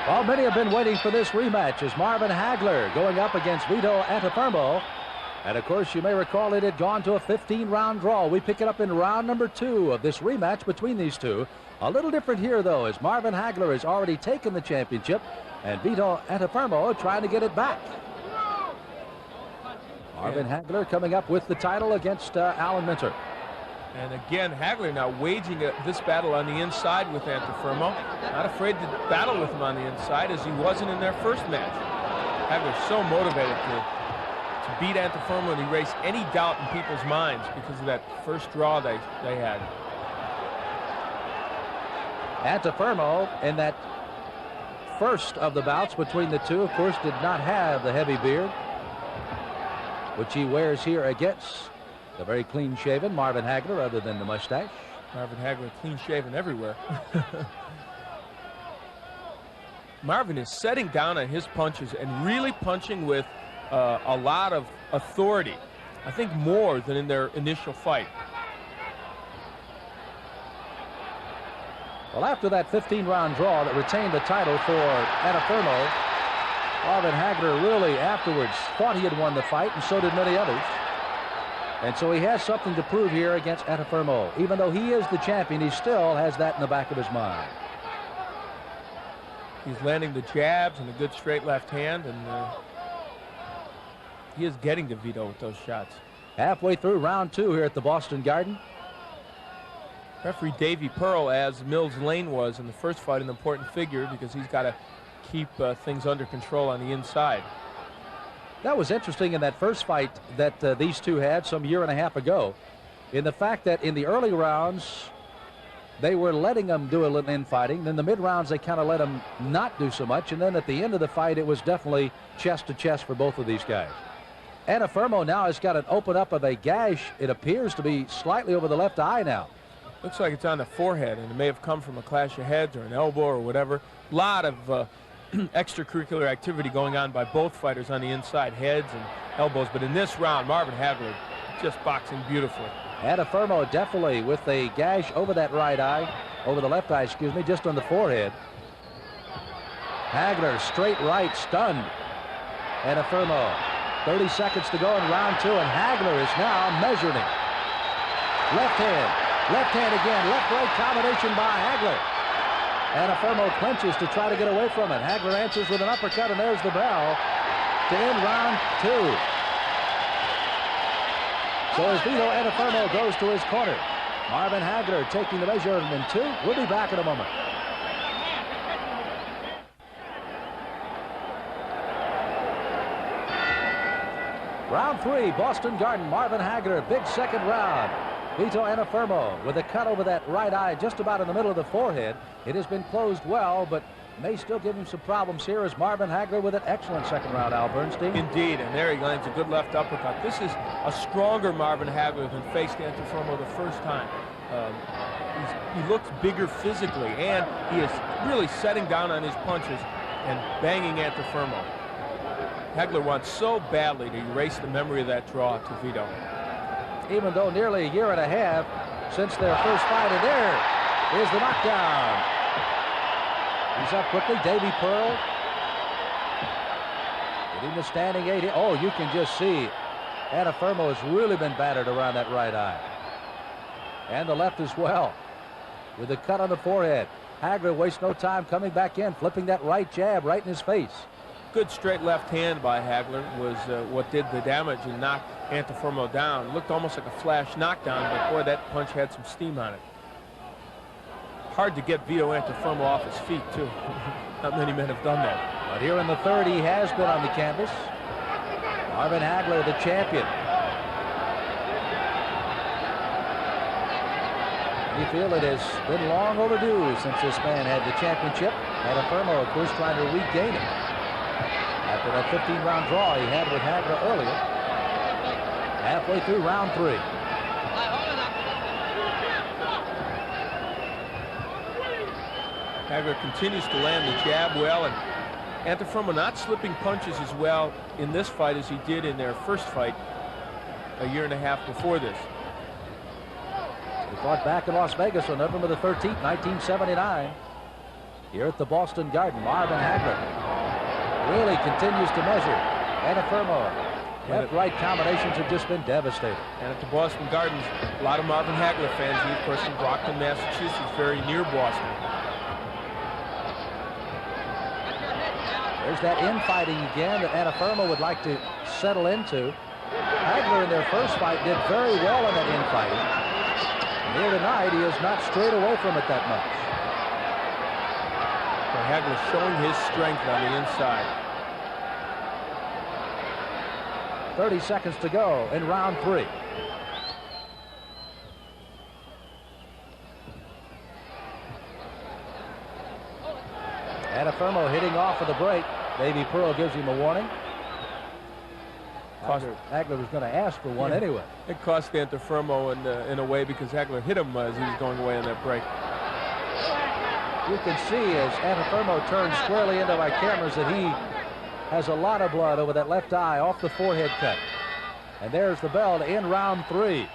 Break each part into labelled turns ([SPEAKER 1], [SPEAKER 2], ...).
[SPEAKER 1] Well, many have been waiting for this rematch as Marvin Hagler going up against Vito Antuofermo. And of course, you may recall it had gone to a 15-round draw. We pick it up in round number 2 of this rematch between these two. A little different here, though, as Marvin Hagler has already taken the championship and Vito Antuofermo trying to get it back. Marvin Hagler coming up with the title against Alan Minter.
[SPEAKER 2] And again, Hagler now waging this battle on the inside with Antuofermo. Not afraid to battle with him on the inside as he wasn't in their first match. Hagler's so motivated to beat Antuofermo and erase any doubt in people's minds because of that first draw they had.
[SPEAKER 1] Antuofermo in that first of the bouts between the two, of course, did not have the heavy beard, which he wears here against the very clean-shaven Marvin Hagler, other than the mustache.
[SPEAKER 2] Marvin Hagler clean-shaven everywhere. Marvin is setting down on his punches and really punching with a lot of authority. I think more than in their initial fight.
[SPEAKER 1] Well, after that 15-round draw that retained the title for Antuofermo, Marvin Hagler really afterwards thought he had won the fight, and so did many others. And so he has something to prove here against Antuofermo. Even though he is the champion, he still has that in the back of his mind.
[SPEAKER 2] He's landing the jabs and a good straight left hand, and he is getting to Vito with those shots.
[SPEAKER 1] Halfway through round 2 here at the Boston Garden.
[SPEAKER 2] Referee Davey Pearl, as Mills Lane was in the first fight, an important figure because he's got to keep things under control on the inside.
[SPEAKER 1] That was interesting in that first fight that these two had some year and a half ago, in the fact that in the early rounds they were letting them do a little infighting. Then the mid rounds they kind of let them not do so much, and then at the end of the fight it was definitely chest to chest for both of these guys. Antuofermo now has got an open up of a gash. It appears to be slightly over the left eye now.
[SPEAKER 2] Looks like it's on the forehead, and it may have come from a clash of heads or an elbow or whatever. A lot of extracurricular activity going on by both fighters on the inside, heads and elbows. But in this round, Marvin Hagler just boxing beautifully.
[SPEAKER 1] Antuofermo definitely with a gash over that right eye, over the left eye, excuse me, just on the forehead. Hagler straight right, stunned. Antuofermo, 30 seconds to go in round 2, and Hagler is now measuring him. Left hand again, left-right combination by Hagler. Antuofermo clenches to try to get away from it. Hagler answers with an uppercut, and there's the bell to end round 2. So as Vito Antuofermo goes to his corner, Marvin Hagler taking the measurement in 2. We'll be back in a moment. Round 3, Boston Garden, Marvin Hagler, big second round. Vito Antuofermo with a cut over that right eye just about in the middle of the forehead. It has been closed well, but may still give him some problems here as Marvin Hagler with an excellent second round, Al Bernstein.
[SPEAKER 2] Indeed, and there he lands a good left uppercut. This is a stronger Marvin Hagler than faced Antuofermo the first time. He looks bigger physically, and he is really setting down on his punches and banging Antuofermo. Hagler wants so badly to erase the memory of that draw to Vito.
[SPEAKER 1] Even though nearly a year and a half since their first fight, and there is the knockdown. He's up quickly, Davey Pearl. Getting the standing 8. Oh, you can just see Antuofermo has really been battered around that right eye. And the left as well, with a cut on the forehead. Hagler wastes no time coming back in, flipping that right jab right in his face.
[SPEAKER 2] Good straight left hand by Hagler was what did the damage and knocked Antuofermo down. It looked almost like a flash knockdown, but boy, that punch had some steam on it. Hard to get Vito Antuofermo off his feet, too. Not many men have done that.
[SPEAKER 1] But here in the third, he has been on the canvas. Marvin Hagler, the champion. You feel it has been long overdue since this man had the championship. Antuofermo, of course, trying to regain it after that 15-round draw he had with Hagler earlier. Halfway through round 3.
[SPEAKER 2] Hagler continues to land the jab well, and Antuofermo not slipping punches as well in this fight as he did in their first fight a year and a half before this.
[SPEAKER 1] He fought back in Las Vegas on November the 13th, 1979. here at the Boston Garden. Marvin Hagler really continues to measure Antuofermo. Left-right combinations have just been devastating.
[SPEAKER 2] And at the Boston Gardens, a lot of Marvin Hagler fans. He, of course, from Brockton, Massachusetts, very near Boston.
[SPEAKER 1] There's that infighting again that Antuofermo would like to settle into. Hagler in their first fight did very well in that infighting. Here tonight, he has not strayed away from it that much.
[SPEAKER 2] So Hagler showing his strength on the inside.
[SPEAKER 1] 30 seconds to go in round 3. Antuofermo hitting off of the break. Davey Pearl gives him a warning. Hagler was going to ask for one anyway.
[SPEAKER 2] It cost Antuofermo in a way because Hagler hit him as he was going away on that break.
[SPEAKER 1] You can see as Antuofermo turns squarely into my cameras that he has a lot of blood over that left eye off the forehead cut. And there's the bell to end round 3.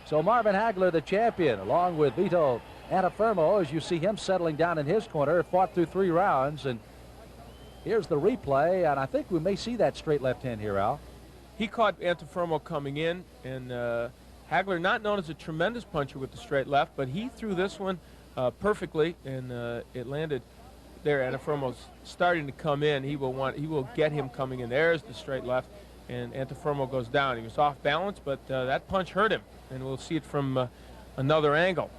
[SPEAKER 1] So Marvin Hagler, the champion, along with Vito Antuofermo, as you see him settling down in his corner, fought through 3 rounds. And here's the replay, and I think we may see that straight left hand here, Al.
[SPEAKER 2] He caught Antuofermo coming in, and Hagler, not known as a tremendous puncher with the straight left, but he threw this one perfectly, and it landed there. Antuofermo's starting to come in. He will get him coming in. There's the straight left, and Antuofermo goes down. He was off balance, but that punch hurt him, and we'll see it from another angle.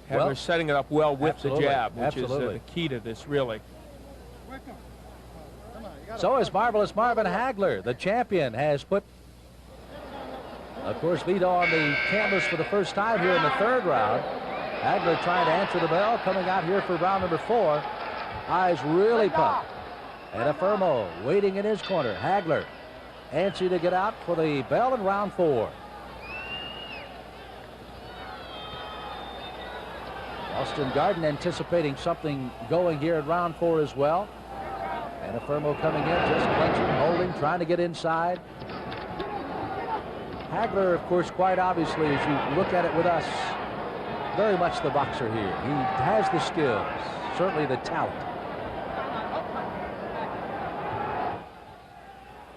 [SPEAKER 2] Hagler setting it up well with the jab, which is the key to this, really.
[SPEAKER 1] So is Marvelous Marvin Hagler, the champion, has put, of course, Vito on the canvas for the first time here in the 3rd round. Hagler trying to answer the bell, coming out here for round number 4. Eyes really pumped. Antuofermo waiting in his corner. Hagler antsy to get out for the bell in round 4. Boston Garden anticipating something going here in round 4 as well. Antuofermo coming in, just clenching, holding, trying to get inside. Hagler, of course, quite obviously, as you look at it with us, very much the boxer here. He has the skills, certainly the talent.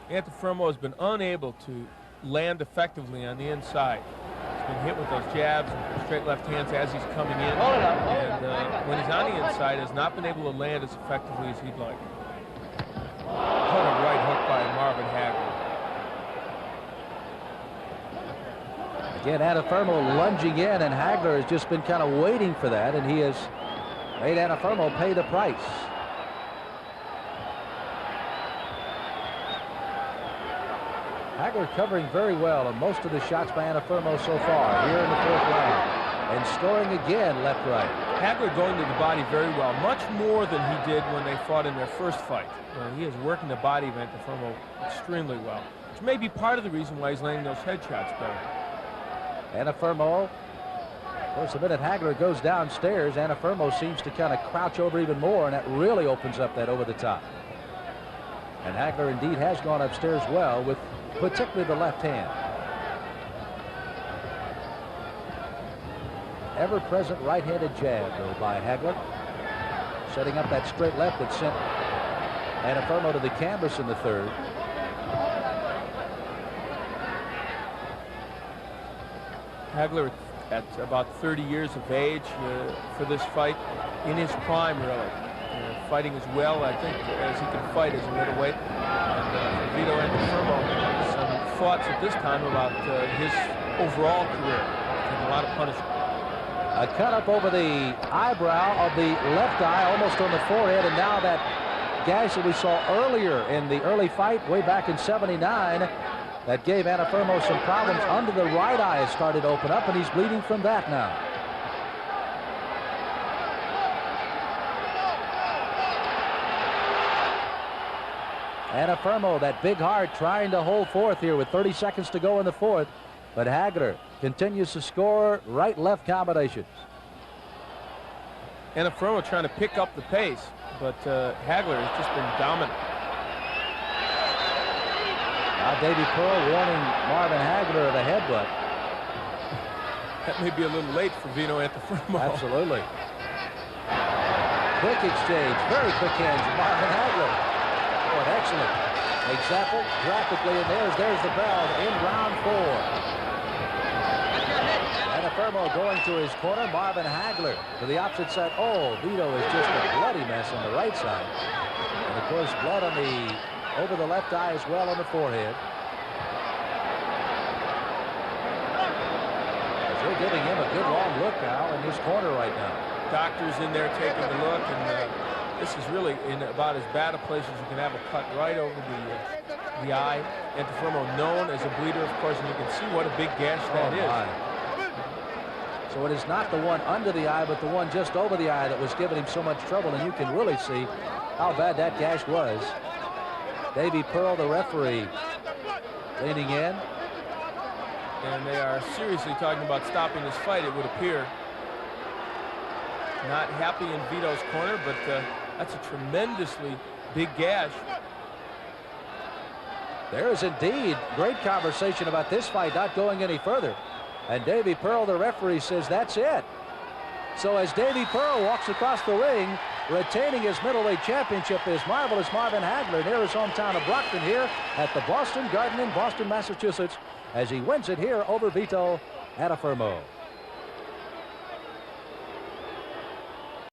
[SPEAKER 2] Antuofermo has been unable to land effectively on the inside. He's been hit with those jabs and straight left hands as he's coming in. And when he's on the inside, has not been able to land as effectively as he'd like. What a right hook by Marvin Hagler.
[SPEAKER 1] Again, Antuofermo lunging in, and Hagler has just been kind of waiting for that, and he has made Antuofermo pay the price. Hagler covering very well on most of the shots by Antuofermo so far here in the 4th round, and scoring again left-right.
[SPEAKER 2] Hagler going to the body very well, much more than he did when they fought in their first fight. He is working the body of Antuofermo extremely well, which may be part of the reason why he's landing those headshots better.
[SPEAKER 1] Antuofermo, of course, the minute Hagler goes downstairs, Antuofermo seems to kind of crouch over even more, and that really opens up that over the top. And Hagler indeed has gone upstairs well, with particularly the left hand. Ever-present right-handed jab, though, by Hagler. Setting up that straight left that sent Antuofermo to the canvas in the 3rd.
[SPEAKER 2] Hagler at about 30 years of age for this fight, in his prime, really. Fighting as well, I think, as he can fight as a middleweight. And Vito Antuofermo, some thoughts at this time about his overall career. Taking a lot of punishment.
[SPEAKER 1] A cut up over the eyebrow of the left eye, almost on the forehead, and now that gash that we saw earlier in the early fight, way back in '79, that gave Antuofermo some problems under the right eye has started to open up, and he's bleeding from that now. Antuofermo, that big heart, trying to hold forth here with 30 seconds to go in the 4th. But Hagler continues to score right-left combinations.
[SPEAKER 2] Antuofermo trying to pick up the pace, but Hagler has just been dominant.
[SPEAKER 1] Now Davey Pearl warning Marvin Hagler of a headbutt.
[SPEAKER 2] That may be a little late for Vito Antuofermo.
[SPEAKER 1] Absolutely. quick exchange, very quick hands. Marvin Hagler. Oh, an excellent example graphically, and there's the bell in round 4. Antuofermo going to his corner. Marvin Hagler to the opposite side. Oh, Vito is just a bloody mess on the right side. And of course, blood on over the left eye as well on the forehead. As they're giving him a good long look now in his corner right now.
[SPEAKER 2] Doctors in there taking a look, and this is really in about as bad a place as you can have a cut right over the eye. Antuofermo known as a bleeder, of course, and you can see what a big gash that is.
[SPEAKER 1] So it is not the one under the eye, but the one just over the eye that was giving him so much trouble, and you can really see how bad that gash was. Davey Pearl, the referee, leaning in.
[SPEAKER 2] And they are seriously talking about stopping this fight, it would appear. Not happy in Vito's corner, but that's a tremendously big gash.
[SPEAKER 1] There is indeed great conversation about this fight not going any further. And Davey Pearl, the referee, says that's it. So as Davey Pearl walks across the ring, retaining his middleweight championship, is marvelous Marvin Hagler near his hometown of Brockton here at the Boston Garden in Boston, Massachusetts, as he wins it here over Vito Antuofermo.